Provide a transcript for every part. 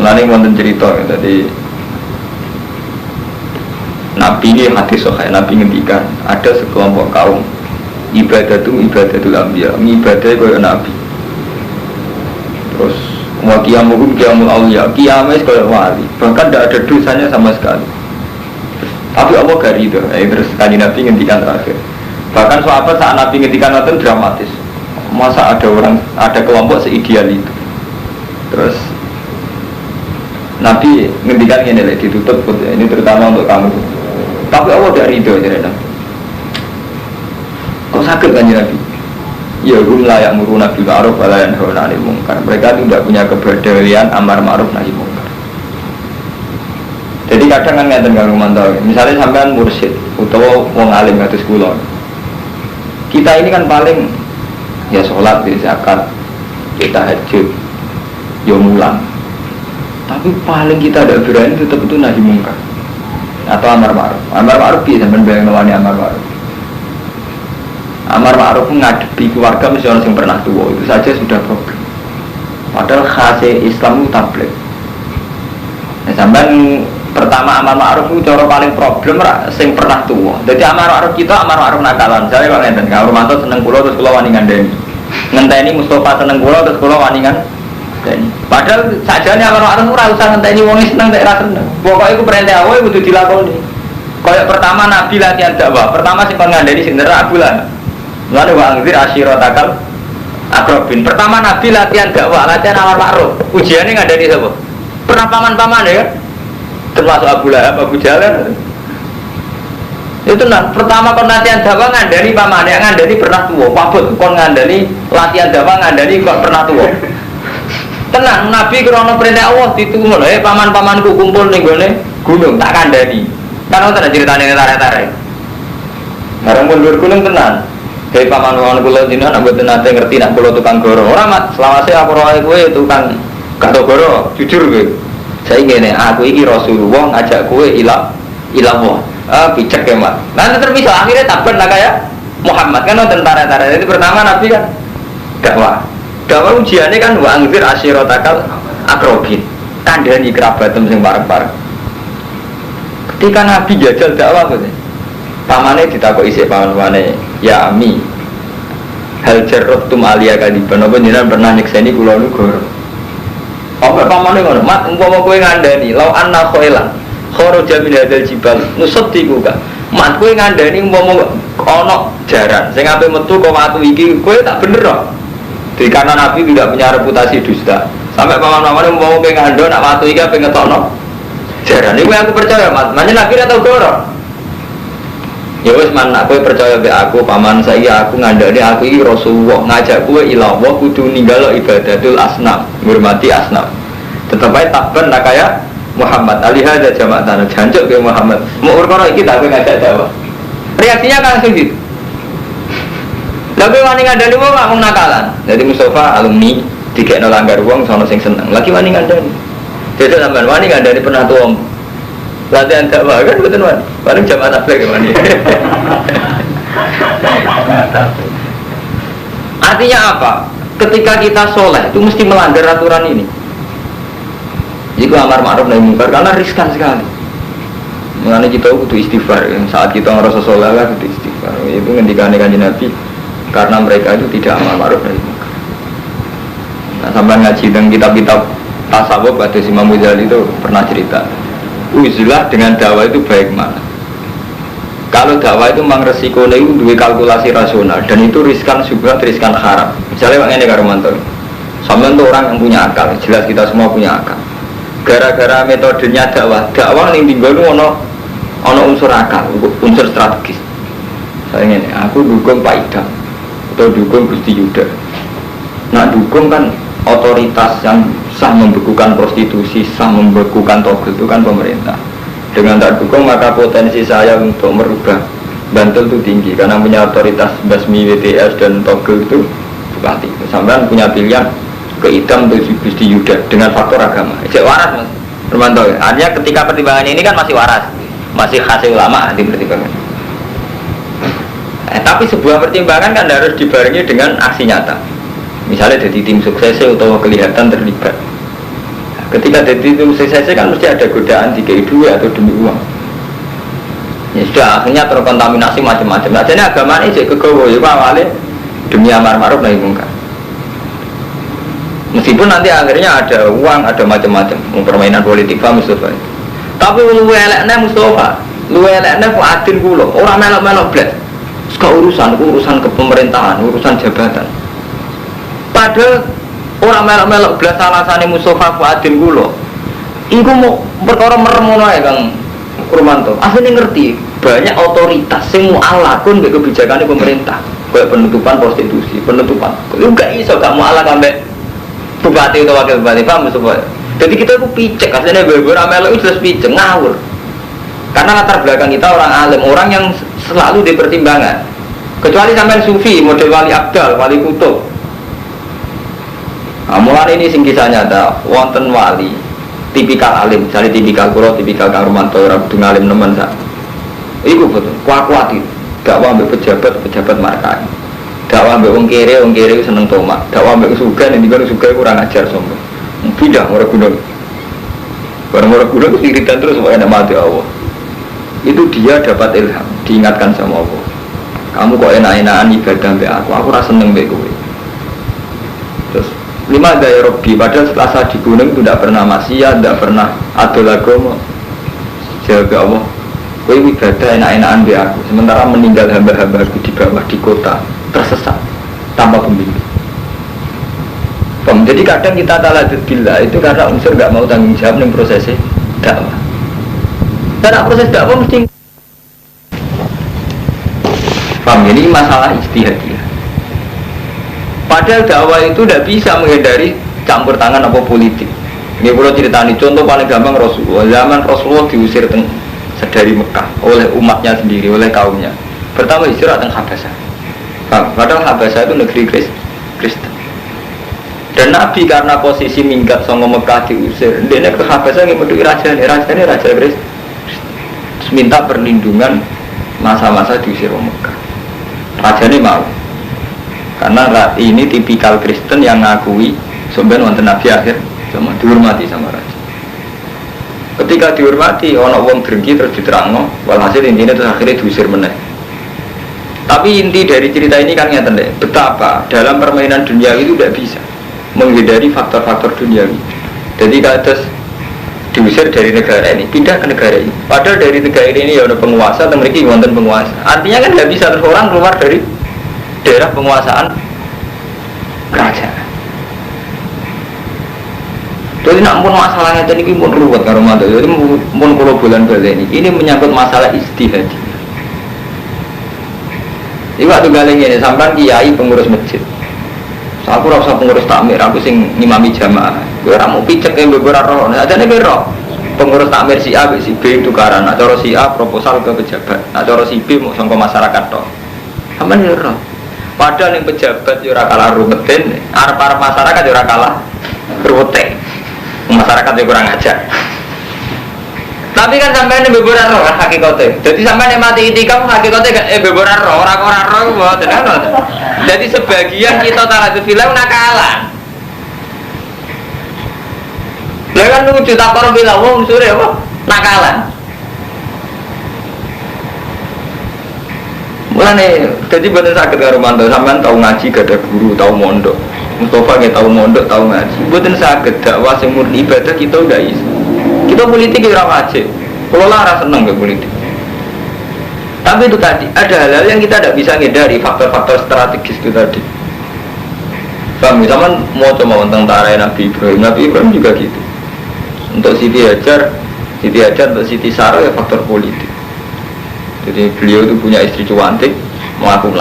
Mulane wonten cerita tadi Nabi ini hadis sahih, Nabi ngendikan ada sekelompok kaum ibadatul anbiya, ibadah kaya Nabi. Terus wa qiyamuhum qiyamul awliya, qiyamah kaya wali, bahkan tidak ada dosanya sama sekali. Tapi Allah gak ridho. Terus kanjeng Nabi ngendikan terakhir. Bahkan sahabat saat Nabi ngendikan itu dramatis. Masa ada kelompok seideal itu. Terus Nabi ngendikan ini lagi ditutup, ini terutama untuk kamu. Tapi Allah tidak ridho aja. Kok sakit kan Nabi? Ya hum la ya'muruna bil ma'ruf wa la yanhauna 'anil munkar. Mereka tidak punya kepedulian amar ma'ruf nahi munkar. Jadi kadang kan ngeten karo mantau. Misalnya sampean mursyid utawa wong alim kados kula. Kita ini kan paling ya sholat, ya zakat, kita tahajud, ya mulang. Tapi paling kita ada berani tetap itu nahi munkar atau amar ma'ruf. Amar ma'ruf bisa sampean ngawani amar ma'ruf. Amar ma'ruf ngadepi keluarga mesti orang yang pernah tua, itu saja sudah problem. Padahal khasnya Islam itu tabligh. Nah, sampean pertama amar ma'ruf itu cara paling problem sing pernah tua. Jadi amar ma'ruf kita amar ma'ruf nakalan. Misalnya kalau ngenten, kalau Romanto seneng kula terus kula wani ngandani. Ngenteni Mustafa seneng kula terus kula wani ngandani. Padahal sajane amar ma'ruf ora usah ngenteni wong seneng nek ra seneng. Pokoke iku perintah Allah kudu dilakoni. Kayak pertama Nabi latihan dakwah, pertama sing kon ngandani sing nerak Abu Lahab. Lalu wa anzir ashiratakal aqrabin. Pertama Nabi latihan dakwah, latihan amar ma'ruf. Ujiannya ngandani sapa? Pernah paman-paman ya? Termasuk Abu Lahab, Abu Jahal. Itu nah, pertama kon latihan dakwah ngandani pamane, ngandani pernah tua. Pabut kon ngandani latihan dakwah ngandani kok pernah tua. Tenang, Nabi krana perintah Allah ditunggu lho, paman-pamanku kumpul ning gone gunung tak kandhani. Kan ana ceritane tarik-tarik. Bareng mundur gunung tenan. Hei paman-paman kula jenengan mboten nate ngerti nek kula tukang goro. Ora mat, selawase aku roe kowe tukang gak tau goro, jujur kowe. Saya ngene, aku iki Rasulullah ngajak kowe ilah Allah. Picek ya mat. Nanti terpisah akhirnya takben lah kayak Muhammad kan tentara-tentara. Jadi pertama Nabi kan dakwah ujiannya kan wa anzir ashiratakal aqrabin. Kandhani kerabatem sing parek-parek. Ketika Nabi jajal dakwah kok pamane ditakoki isih pamane, ya ami. Hal jarratum aliya kadiban apa jenengan pernah nyekseni kula niku goro. Apa pamane ngono, mat umpama kowe ngandani lau anna khailan kharaja min hadzal jibal nusaddiqu ka. Mat kowe ngandani umpama ana jaran sing ape metu kok watu iki kowe tak bener kok. Jadi karena Nabi tidak punya reputasi dusta. Sampai paman-paman umpama kowe ngandho nak watu iki ape ngetokno jaran. Iku aku percaya, mat. Mane Nabi ora tau goro. Ya wis man aku percaya be aku paman saya aku ngandani aku iki Rasulullah ngajak kowe ila Allah kudu ninggal ibadatul asnam ngurmati asnam tetep ae takben nak kaya Muhammad alihada jamaah tanah jancuk ke Muhammad mau urkono iki tak ngajak dakwah reaksinya kan langsung gitu lagi wani ngandani wong gak mung nakalan jadi Mustafa alumni dikekno langgar wong sono sing seneng lagi wani ngandani dadi sampean wani ngandani pernah tuwa latihan dakwah kan betul kan paling jamaah tabligh gimana artinya apa ketika kita soleh itu mesti melanggar aturan ini jadi amar ma'ruf nahi munkar karena riskan sekali mengenai kita kudu istighfar saat kita ngerasa soleh lah kudu istighfar itu ngendikane kanjeng Nabi karena mereka itu tidak amar ma'ruf nahi munkar nah sampai ngaji dengan kitab-kitab tasawuf ada Imam Ghazali itu pernah cerita uzilah dengan dakwah itu baik mana? Kalau dakwah itu memang resikonya itu dua kalkulasi rasional dan itu riskan juga riskan haram. Misalnya ini karo mantor, sampean itu orang yang punya akal, jelas kita semua punya akal. Gara-gara metodenya dakwah yang tinggal itu ono unsur akal, unsur strategis. Saya ini, aku dukung Pak Idam atau dukung Gusti Yuda. Nah dukung kan otoritas yang sah membekukan prostitusi, sah membekukan togel itu kan pemerintah. Dengan tak dukung maka potensi saya untuk merubah Bantul itu tinggi karena punya otoritas basmi WTS dan togel itu bupati. Sampai punya pilihan ke Idam atau Gusti Yuda dengan faktor agama. Cek waras mas, Romanto. Artinya ketika pertimbangan ini kan masih waras, masih khasnya ulama di pertimbangan. Tapi sebuah pertimbangan kan harus dibarengi dengan aksi nyata. Misalnya jadi tim sukses atau kelihatan terlibat. Ketika jadi tim sukses kan mesti ada godaan dikai duit atau demi uang. Ya sudah akhirnya terkontaminasi macam-macam. Nah, jadi agama ini jadi kegawa ya awalnya demi amar ma'ruf nahi mungkar. Meskipun nanti akhirnya ada uang, ada macam-macam, permainan politik Pak Mustafa. Tapi lu eleknya Mustafa, lu eleknya Fuadin kulo, orang melok-melok blas. Sekarang urusan kepemerintahan, urusan jabatan. Padahal orang melok-melok belas alasane Mustafa Fuadin kulo. Iku mau perkara meremono ya Kang Rumanto. Asline ngerti banyak otoritas sing mu'alakun mbek kebijakane pemerintah. Kayak penutupan prostitusi, penutupan. Lu gak iso gak mu'alak ambek bupati atau wakil bupati, paham Mustafa? Jadi kita itu picek, aslinya beberapa melok itu jelas picek, ngawur. Karena latar belakang kita orang alim, orang yang selalu dipertimbangkan. Kecuali sampai sufi, model wali abdal, wali kutub. Nah, mulai ini sing kisah nyata, wonten wali, tipikal alim, misalnya tipikal kulo, tipikal Kang Rumanto, orang kudu ngalim nemen sak. Iku betul, kuat-kuat itu, dakwah ambil pejabat markai. Dakwah ambil wong kere seneng tomat. Dakwah ambil suga, nanti baru suga kurang ajar sombong. Pindah orang gunung. Orang gunung iritan terus supaya nak mati Allah. Itu dia dapat ilham, diingatkan sama Allah. Kamu kok enak-enakan ibadah mbek aku rasa seneng mbek kowe. Terus lima daya Robbi, padahal setelah saya di gunung itu tidak pernah maksiat, tidak pernah adol agama. Jaga Allah, kowe ibadah enak-enakan mbek aku. Sementara meninggal hamba-hambaku di bawah di kota tersesat tanpa pembimbing. Jadi kadang kita taladud billah itu karena unsur nggak mau tanggung jawab ning prosesnya dakwah. Karena proses dakwah mesti paham, ini masalah ijtihadiyah. Padahal dakwah itu tidak bisa menghindari campur tangan apa politik. Ini kalau ceritani contoh paling gampang Rasulullah. Zaman Rasulullah diusir dari Mekah oleh umatnya sendiri, oleh kaumnya. Pertama hijrah teng Habasyah. Padahal Habasyah itu negeri Kristen. Dan Nabi karena posisi minggat songo Mekah diusir, dia ke Habasyah ngemeduki raja Kristen. Minta perlindungan masa-masa diusir orang Mekah. Raja ini mau, karena ini tipikal Kristen yang ngakui sebenarnya wonten Nabi akhir sama dihormati sama raja. Ketika dihormati, orang wong drengki terus diterangno, walhasil intinya terus akhirnya diusir meneh. Tapi inti dari cerita ini kan ngeten deh, betapa dalam permainan dunia itu tidak bisa menghindari faktor-faktor duniawi. Jadi kados diusir dari negara ini, pindah ke negara ini. Padahal dari negara ini ya ada penguasa, dan mereka wonten penguasa. Artinya kan tidak bisa terus orang keluar dari daerah penguasaan kerajaan. Jadi nak pun masalahnya tadi ini pun ruwet karo mantu. Jadi pun kalau bulan ini menyangkut masalah ijtihad. Ini waktu galeng ini sampai kiai pengurus masjid. Aku rasa pengurus takmir, aku sing ngimami jamaah. Gue mau picek yang beberapa roh. Nah, jadi roh pengurus takmir si A, si B itu karena. Nah, cara si A proposal ke pejabat. Nah, cara si B mau sangka masyarakat toh. Sama nih roh. Padahal yang pejabat jura kalah rumetin, arep masyarakat jura kalah ruwete. Masyarakat yang kurang ajar. Tapi kan sampai ini beberapa roh kan hakikatnya. Jadi sampai ini mati itikaf hakikatnya beberapa roh, orang-orang roh buat jadi sebagian kita taladud fillah nakalan. Lah kan lucu tak kono bilang wong sore apa? Nakalan. Mulane jadi bener sakit karo mantu sampean tahu ngaji gak ada guru, tahu mondok. Mustafa nggak tahu mondok, tahu ngaji. Bener sakit dakwah sing murni ibadah kita udah iso. Kita politik ya ora wajib. Kalau lara seneng ke politik. Tapi itu tadi ada hal-hal yang kita tidak bisa hindari, faktor-faktor strategis itu tadi. Kami zaman mau coba tentang Nabi Ibrahim juga gitu. Untuk Siti Hajar untuk Siti Sarah ya faktor politik. Jadi beliau itu punya istri cantik, melaku.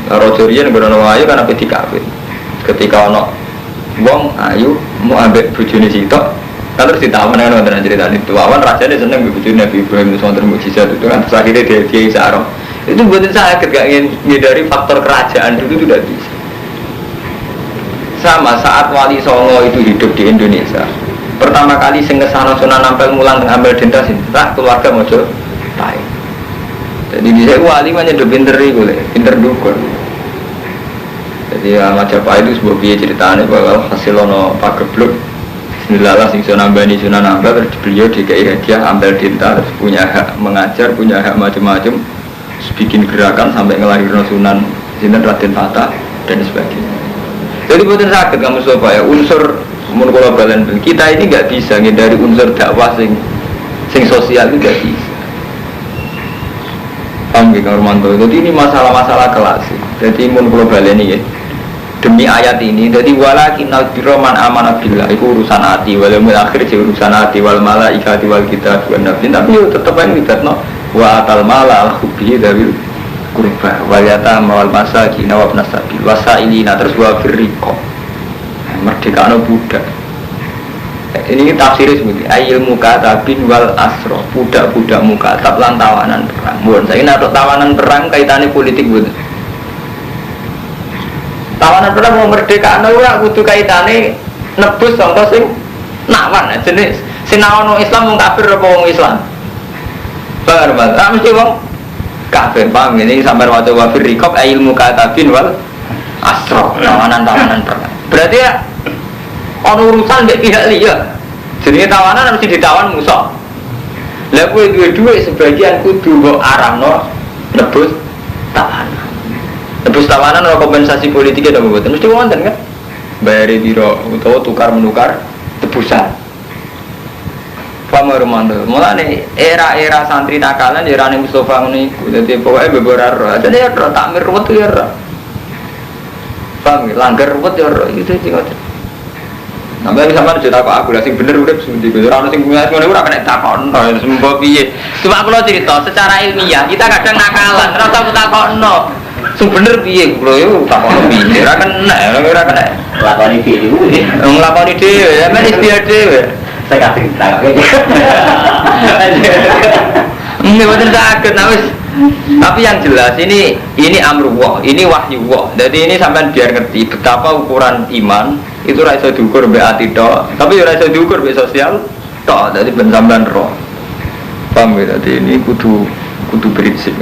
Rojorian berono ayu karena PDKP. Ketika ono wong ayu mau ambek bojone sitok, terus ditawan dengan wonten cerita itu. Awan rasanya seneng bojone Nabi Ibrahim itu wonten mukjizat itu kan. Terus akhirnya dia Sarah. Itu buatin saya gak ingin dari faktor kerajaan dulu itu tidak bisa. Sama saat Wali Songo itu hidup di Indonesia, pertama kali sing kesana Sunan Ampel mulang ngambil dentas itu, keluarga mojo baik. Jadi di saya wali mana udah pinter dukun. Jadi Majapahit itu sebuah biaya ceritanya bahwa hasil ono pagebluk Bismillah lah sing sunah nambah terus beliau DKI hadiah ambil dinta terus punya hak mengajar, punya hak macam-macam, bikin gerakan sampai ngelahirin Sunan Sinten Raden Fatah dan sebagainya. Jadi bukan sakit kamu supaya unsur mun balen kita ini nggak bisa dari unsur dakwah sing sosial itu nggak bisa. Paham ya Kang Romanto? Jadi ini masalah-masalah kelas. Jadi mun balen ini ya. Demi ayat ini, jadi walakinnal birra man amana billah itu urusan hati, wal akhir sih urusan hati, wal malaikati wal kitab wan nabi, tapi yo tetep ae libatno wa atal mala al khubbi dawil qurba wal yatama wal masakin wa ibnas sabil wasailina terus wa firriqo merdekano budak. Ini tafsirnya seperti ayil mukatabin wal asro, budak-budak mukatab lan tawanan perang. Mun saya naruh tawanan perang kaitannya politik betul. Tawanan perang mau merdeka, ora kudu kaitane nebus contoh sing nawan jenis sinawan wong Islam wong kafir apa wong Islam. Bar bar, mesti wong kafir paham ini sampai waca wa fir riqab ilmu katabin wal asro, tawanan perang. Berarti ya ono urusan mbek pihak liya. Jenenge tawanan mesti ditawan musuh. Lah kowe duwe sebagian kudu mbok arahno nebus tawanan. Nebus tawanan atau kompensasi politiknya ada betul mesti wonten kan bayari biro atau tukar menukar tebusan pamor mandor mulane era santri nakalan era ning Mustafa ngene iku dadi pokoke beberapa ada ya takmir ruwet ya paham langgar ruwet ya itu ngoten sampai sama cerita kok aku lah sing bener urip sendi ora ono sing ngene ora kena takon to sembo piye cuma aku cerita secara ilmiah kita kadang nakalan ora usah takokno sing bener piye kula yo takokno piye ora kena lakoni dhewe nglakoni dhewe ya men istiadat dhewe saya kasih takok ini betul sakit wis tapi yang jelas ini amrullah ini wahyullah jadi ini sampean biar ngerti betapa ukuran iman itu ora iso diukur mbek ati tok tapi ora iso diukur mbek sosial tok jadi ben sampean roh paham ya jadi ini kudu prinsip